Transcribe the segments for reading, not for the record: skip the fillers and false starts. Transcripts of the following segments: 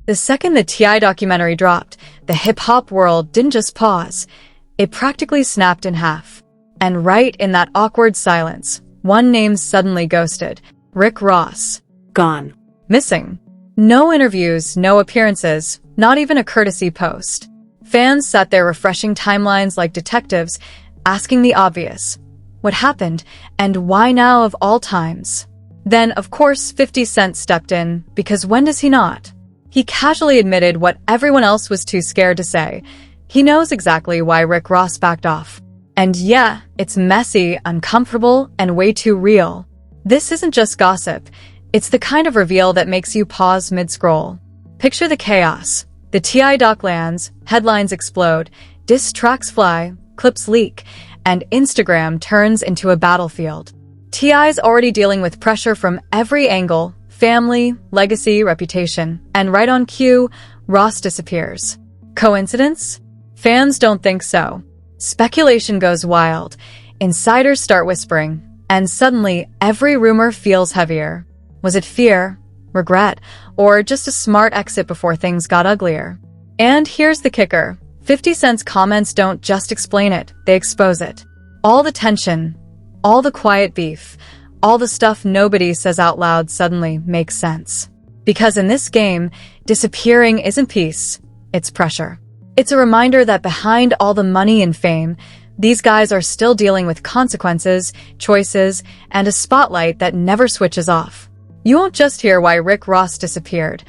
The second the T.I. documentary dropped, the hip-hop world didn't just pause. It practically snapped in half. And right in that awkward silence, one name suddenly ghosted. Rick Ross. Gone. Missing. No interviews, no appearances, not even a courtesy post. Fans sat there refreshing timelines like detectives, asking the obvious. What happened, and why now of all times? Then, of course, 50 Cent stepped in, because when does he not? He casually admitted what everyone else was too scared to say. He knows exactly why Rick Ross backed off. And yeah, it's messy, uncomfortable, and way too real. This isn't just gossip. It's the kind of reveal that makes you pause mid-scroll. Picture the chaos. The T.I. doc lands, headlines explode, diss tracks fly, clips leak, and Instagram turns into a battlefield. T.I.'s already dealing with pressure from every angle, family, legacy, reputation, and right on cue, Ross disappears. Coincidence? Fans don't think so. Speculation goes wild. Insiders start whispering, and suddenly every rumor feels heavier. Was it fear, regret, or just a smart exit before things got uglier? And here's the kicker. 50 Cent's comments don't just explain it, they expose it. All the tension, all the quiet beef, all the stuff nobody says out loud suddenly makes sense. Because in this game, disappearing isn't peace, it's pressure. It's a reminder that behind all the money and fame, these guys are still dealing with consequences, choices, and a spotlight that never switches off. You won't just hear why Rick Ross disappeared.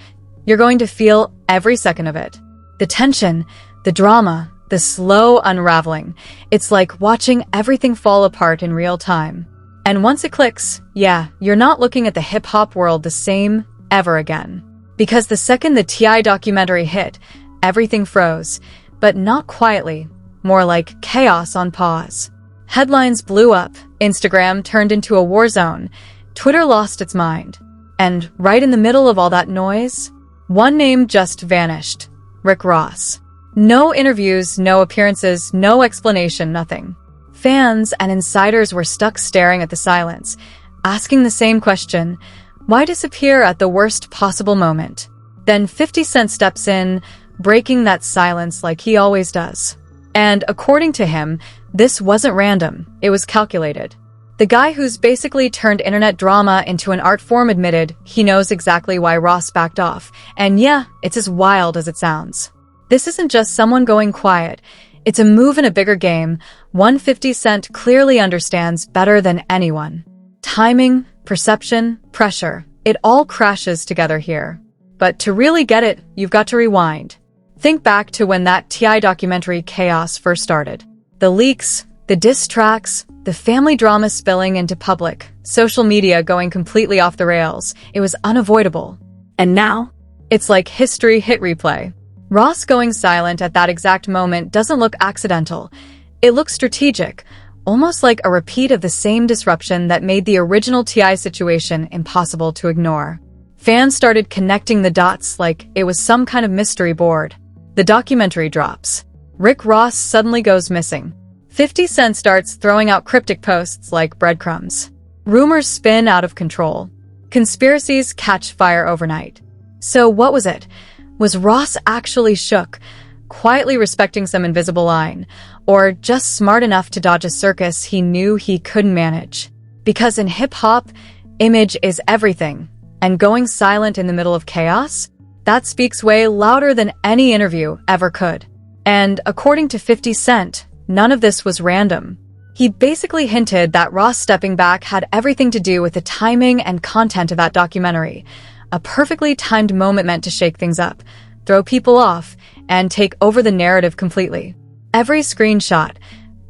You're going to feel every second of it. The tension, the drama, the slow unraveling. It's like watching everything fall apart in real time. And once it clicks, yeah, you're not looking at the hip-hop world the same ever again. Because the second the T.I. documentary hit, everything froze, but not quietly, more like chaos on pause. Headlines blew up, Instagram turned into a war zone, Twitter lost its mind. And right in the middle of all that noise, one name just vanished. Rick Ross. No interviews, no appearances, no explanation, nothing. Fans and insiders were stuck staring at the silence, asking the same question, why disappear at the worst possible moment? Then 50 Cent steps in, breaking that silence like he always does. And according to him, this wasn't random, it was calculated. The guy who's basically turned internet drama into an art form admitted he knows exactly why Ross backed off. And yeah, it's as wild as it sounds. This isn't just someone going quiet. It's a move in a bigger game, one 50 Cent clearly understands better than anyone. Timing, perception, pressure, it all crashes together here. But to really get it, you've got to rewind. Think back to when that T.I. documentary chaos first started. The leaks, the diss tracks, the family drama spilling into public, social media going completely off the rails. It was unavoidable. And now? It's like history hit replay. Ross going silent at that exact moment doesn't look accidental. It looks strategic, almost like a repeat of the same disruption that made the original T.I. situation impossible to ignore. Fans started connecting the dots like it was some kind of mystery board. The documentary drops. Rick Ross suddenly goes missing. 50 Cent starts throwing out cryptic posts like breadcrumbs. Rumors spin out of control. Conspiracies catch fire overnight. So what was it? Was Ross actually shook, quietly respecting some invisible line, or just smart enough to dodge a circus he knew he couldn't manage? Because in hip-hop, image is everything, and going silent in the middle of chaos? That speaks way louder than any interview ever could. And according to 50 Cent, none of this was random. He basically hinted that Ross stepping back had everything to do with the timing and content of that documentary. A perfectly timed moment meant to shake things up, throw people off, and take over the narrative completely. Every screenshot,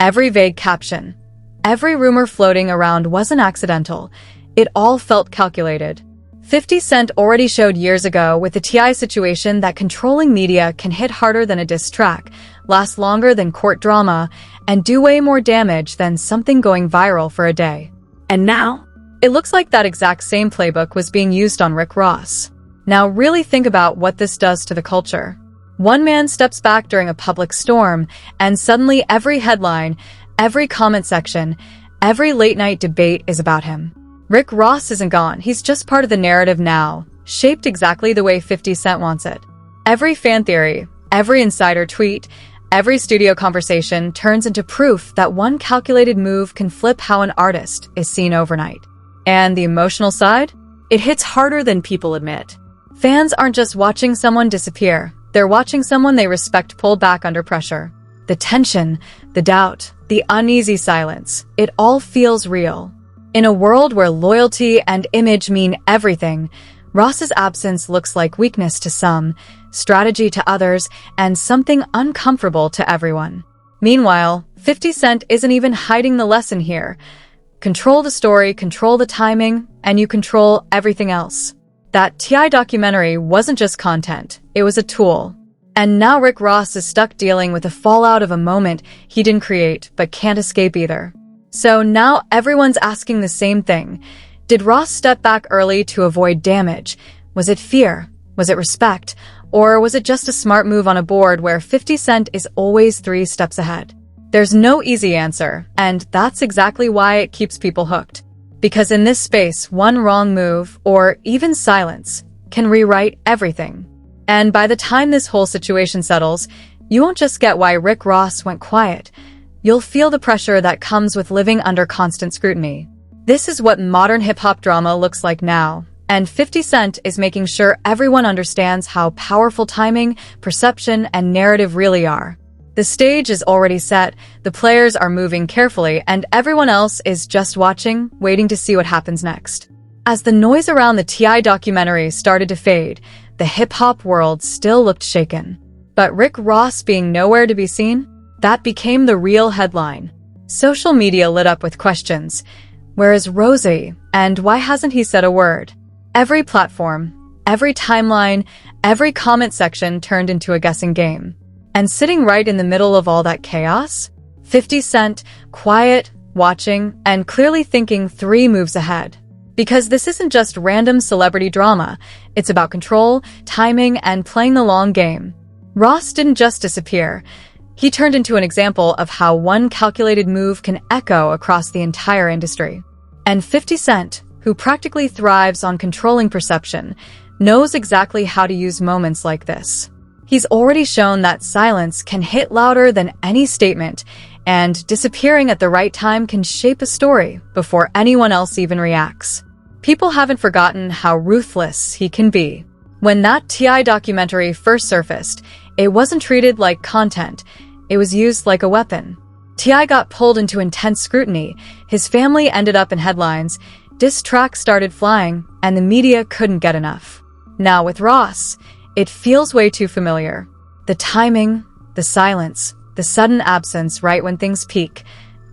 every vague caption, every rumor floating around wasn't accidental. It all felt calculated. 50 Cent already showed years ago with the T.I. situation that controlling media can hit harder than a diss track, last longer than court drama, and do way more damage than something going viral for a day. And now? It looks like that exact same playbook was being used on Rick Ross. Now really think about what this does to the culture. One man steps back during a public storm, and suddenly every headline, every comment section, every late-night debate is about him. Rick Ross isn't gone, he's just part of the narrative now, shaped exactly the way 50 Cent wants it. Every fan theory, every insider tweet, every studio conversation turns into proof that one calculated move can flip how an artist is seen overnight. And the emotional side? It hits harder than people admit. Fans aren't just watching someone disappear, they're watching someone they respect pull back under pressure. The tension, the doubt, the uneasy silence, it all feels real. In a world where loyalty and image mean everything, Ross's absence looks like weakness to some, strategy to others, and something uncomfortable to everyone. Meanwhile, 50 Cent isn't even hiding the lesson here. Control the story, control the timing, and you control everything else. That T.I. documentary wasn't just content, it was a tool. And now Rick Ross is stuck dealing with the fallout of a moment he didn't create but can't escape either. So now everyone's asking the same thing. Did Ross step back early to avoid damage? Was it fear? Was it respect? Or was it just a smart move on a board where 50 Cent is always 3 steps ahead? There's no easy answer, and that's exactly why it keeps people hooked. Because in this space, one wrong move, or even silence, can rewrite everything. And by the time this whole situation settles, you won't just get why Rick Ross went quiet. You'll feel the pressure that comes with living under constant scrutiny. This is what modern hip-hop drama looks like now, and 50 Cent is making sure everyone understands how powerful timing, perception, and narrative really are. The stage is already set, the players are moving carefully, and everyone else is just watching, waiting to see what happens next. As the noise around the T.I. documentary started to fade, the hip-hop world still looked shaken. But Rick Ross being nowhere to be seen? That became the real headline. Social media lit up with questions. Where is Rosie? And why hasn't he said a word? Every platform, every timeline, every comment section turned into a guessing game. And sitting right in the middle of all that chaos, 50 Cent, quiet, watching, and clearly thinking 3 moves ahead. Because this isn't just random celebrity drama, it's about control, timing, and playing the long game. Ross didn't just disappear. He turned into an example of how one calculated move can echo across the entire industry. And 50 Cent, who practically thrives on controlling perception, knows exactly how to use moments like this. He's already shown that silence can hit louder than any statement, and disappearing at the right time can shape a story before anyone else even reacts. People haven't forgotten how ruthless he can be. When that T.I. documentary first surfaced, it wasn't treated like content, it was used like a weapon. T.I. got pulled into intense scrutiny, his family ended up in headlines, diss tracks started flying, and the media couldn't get enough. Now with Ross, it feels way too familiar. The timing, the silence, the sudden absence right when things peak,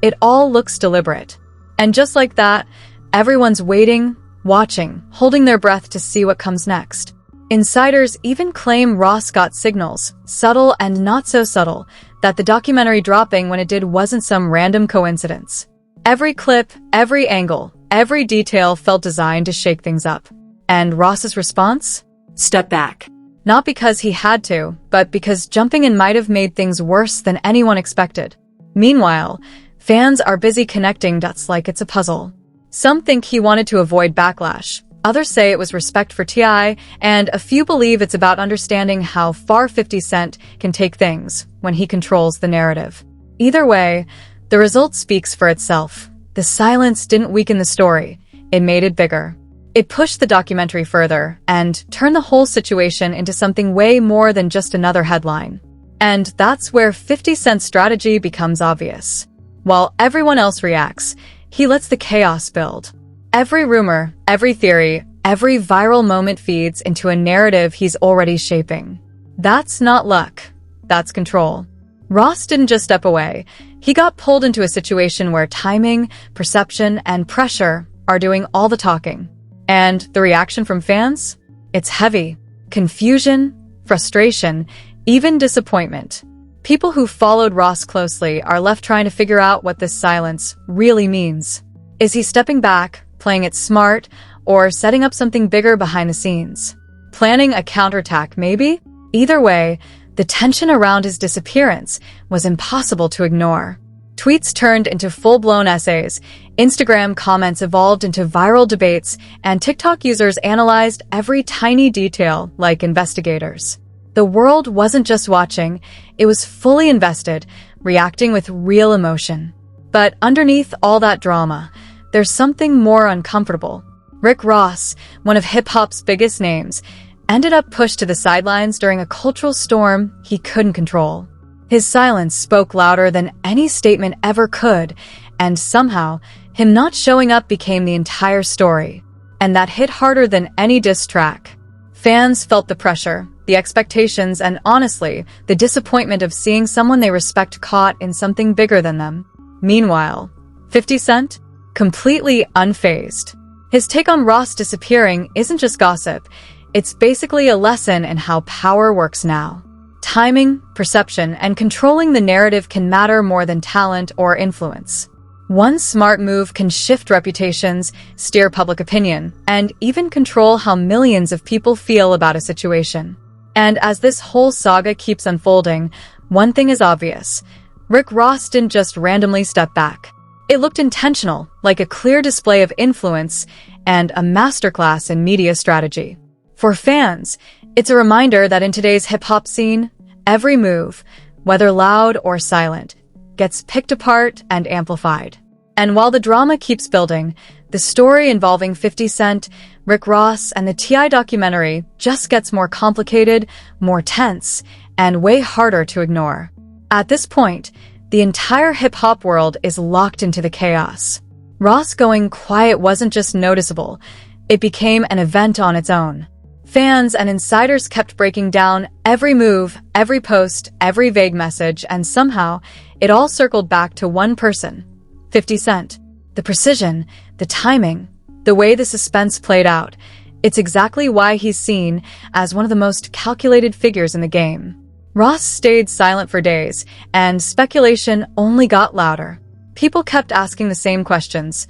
it all looks deliberate. And just like that, everyone's waiting, watching, holding their breath to see what comes next. Insiders even claim Ross got signals, subtle and not so subtle, that the documentary dropping when it did wasn't some random coincidence. Every clip, every angle, every detail felt designed to shake things up. And Ross's response? Step back. Not because he had to, but because jumping in might have made things worse than anyone expected. Meanwhile, fans are busy connecting dots like it's a puzzle. Some think he wanted to avoid backlash. Others say it was respect for T.I., and a few believe it's about understanding how far 50 Cent can take things when he controls the narrative. Either way, the result speaks for itself. The silence didn't weaken the story, it made it bigger. It pushed the documentary further and turned the whole situation into something way more than just another headline. And that's where 50 Cent's strategy becomes obvious. While everyone else reacts, he lets the chaos build. Every rumor, every theory, every viral moment feeds into a narrative he's already shaping. That's not luck. That's control. Ross didn't just step away. He got pulled into a situation where timing, perception, and pressure are doing all the talking. And the reaction from fans? It's heavy. Confusion, frustration, even disappointment. People who followed Ross closely are left trying to figure out what this silence really means. Is he stepping back, playing it smart, or setting up something bigger behind the scenes? Planning a counterattack, maybe? Either way, the tension around his disappearance was impossible to ignore. Tweets turned into full-blown essays, Instagram comments evolved into viral debates, and TikTok users analyzed every tiny detail like investigators. The world wasn't just watching, it was fully invested, reacting with real emotion. But underneath all that drama, there's something more uncomfortable. Rick Ross, one of hip-hop's biggest names, ended up pushed to the sidelines during a cultural storm he couldn't control. His silence spoke louder than any statement ever could, and somehow, him not showing up became the entire story. And that hit harder than any diss track. Fans felt the pressure, the expectations, and honestly, the disappointment of seeing someone they respect caught in something bigger than them. Meanwhile, 50 Cent? Completely unfazed. His take on Ross disappearing isn't just gossip, it's basically a lesson in how power works now. Timing, perception, and controlling the narrative can matter more than talent or influence. One smart move can shift reputations, steer public opinion, and even control how millions of people feel about a situation. And as this whole saga keeps unfolding, one thing is obvious. Rick Ross didn't just randomly step back. It looked intentional, like a clear display of influence and a masterclass in media strategy. For fans, it's a reminder that in today's hip-hop scene, every move, whether loud or silent, gets picked apart and amplified. And while the drama keeps building, the story involving 50 Cent, Rick Ross, and the T.I. documentary just gets more complicated, more tense, and way harder to ignore. At this point, the entire hip-hop world is locked into the chaos. Ross going quiet wasn't just noticeable, it became an event on its own. Fans and insiders kept breaking down every move, every post, every vague message, and somehow, it all circled back to one person, 50 Cent. The precision, the timing, the way the suspense played out, it's exactly why he's seen as one of the most calculated figures in the game. Ross stayed silent for days, and speculation only got louder. People kept asking the same questions.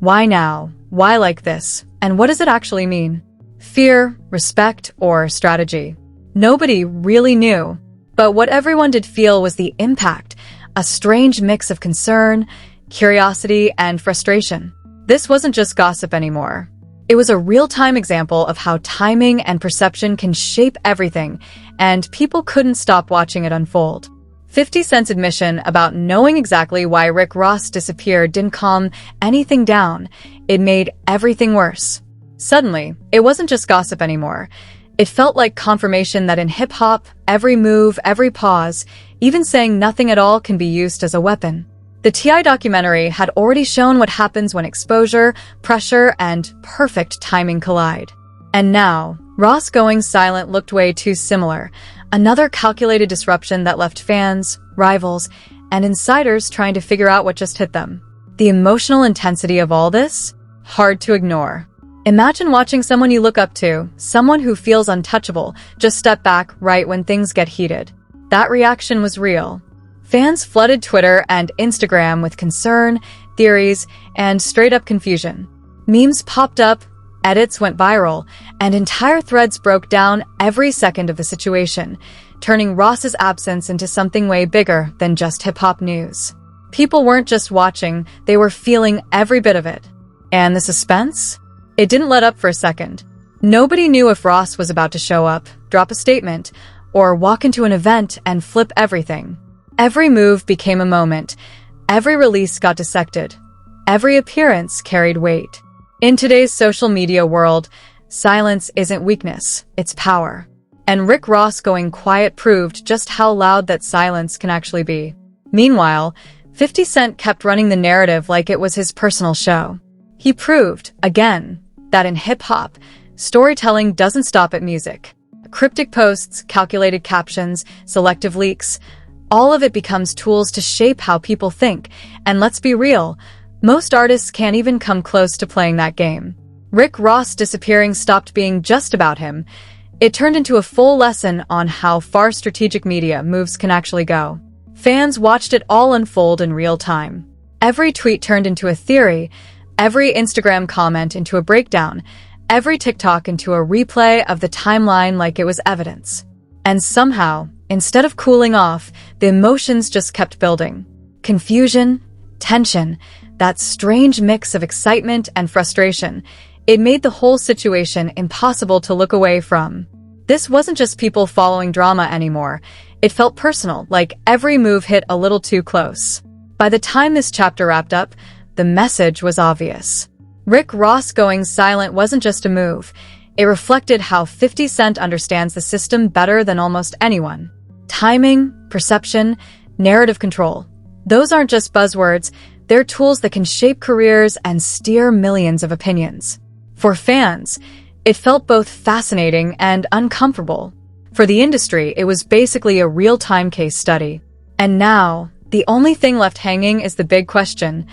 Why now? Why like this? And what does it actually mean? Fear, respect, or strategy? Nobody really knew. But what everyone did feel was the impact, a strange mix of concern, curiosity, and frustration. This wasn't just gossip anymore. It was a real-time example of how timing and perception can shape everything, and people couldn't stop watching it unfold. 50 Cent's admission about knowing exactly why Rick Ross disappeared didn't calm anything down. It made everything worse. Suddenly, it wasn't just gossip anymore. It felt like confirmation that in hip-hop, every move, every pause, even saying nothing at all can be used as a weapon. The T.I. documentary had already shown what happens when exposure, pressure, and perfect timing collide. And now, Ross going silent looked way too similar. Another calculated disruption that left fans, rivals, and insiders trying to figure out what just hit them. The emotional intensity of all this? Hard to ignore. Imagine watching someone you look up to, someone who feels untouchable, just step back right when things get heated. That reaction was real. Fans flooded Twitter and Instagram with concern, theories, and straight-up confusion. Memes popped up, edits went viral, and entire threads broke down every second of the situation, turning Ross's absence into something way bigger than just hip-hop news. People weren't just watching, they were feeling every bit of it. And the suspense? It didn't let up for a second. Nobody knew if Ross was about to show up, drop a statement, or walk into an event and flip everything. Every move became a moment. Every release got dissected. Every appearance carried weight. In today's social media world, silence isn't weakness, it's power. And Rick Ross going quiet proved just how loud that silence can actually be. Meanwhile, 50 Cent kept running the narrative like it was his personal show. He proved, again, that in hip-hop, storytelling doesn't stop at music. Cryptic posts, calculated captions, selective leaks, all of it becomes tools to shape how people think, and let's be real, most artists can't even come close to playing that game. Rick Ross disappearing stopped being just about him. It turned into a full lesson on how far strategic media moves can actually go. Fans watched it all unfold in real time. Every tweet turned into a theory, every Instagram comment into a breakdown, every TikTok into a replay of the timeline like it was evidence. And somehow, instead of cooling off, the emotions just kept building. Confusion, tension, that strange mix of excitement and frustration. It made the whole situation impossible to look away from. This wasn't just people following drama anymore. It felt personal, like every move hit a little too close. By the time this chapter wrapped up, the message was obvious. Rick Ross going silent wasn't just a move. It reflected how 50 Cent understands the system better than almost anyone. Timing, perception, narrative control. Those aren't just buzzwords, they're tools that can shape careers and steer millions of opinions. For fans, it felt both fascinating and uncomfortable. For the industry, it was basically a real-time case study. And now, the only thing left hanging is the big question: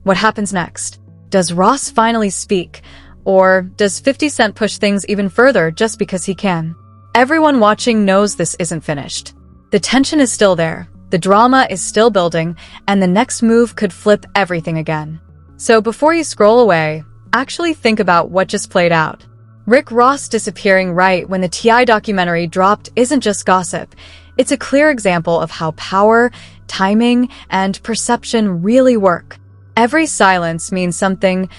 what happens next? Does Ross finally speak? Or does 50 Cent push things even further just because he can? Everyone watching knows this isn't finished. The tension is still there, the drama is still building, and the next move could flip everything again. So before you scroll away, actually think about what just played out. Rick Ross disappearing right when the T.I. documentary dropped isn't just gossip. It's a clear example of how power, timing, and perception really work. Every silence means something.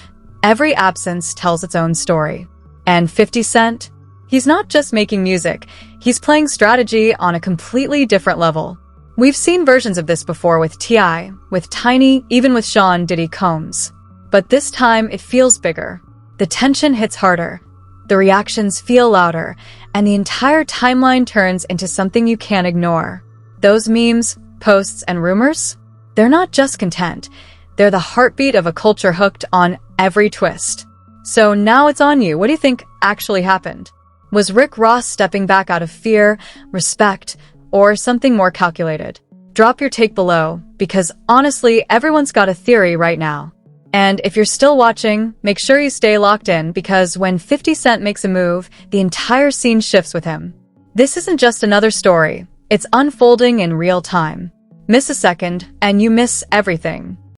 Every absence tells its own story. And 50 Cent? He's not just making music, he's playing strategy on a completely different level. We've seen versions of this before with T.I., with Tiny, even with Sean Diddy Combs. But this time, it feels bigger. The tension hits harder. The reactions feel louder, and the entire timeline turns into something you can't ignore. Those memes, posts, and rumors? They're not just content. They're the heartbeat of a culture hooked on every twist. So now it's on you. What do you think actually happened? Was Rick Ross stepping back out of fear, respect, or something more calculated? Drop your take below, because honestly, everyone's got a theory right now. And if you're still watching, make sure you stay locked in, because when 50 Cent makes a move, the entire scene shifts with him. This isn't just another story. It's unfolding in real time. Miss a second, and you miss everything.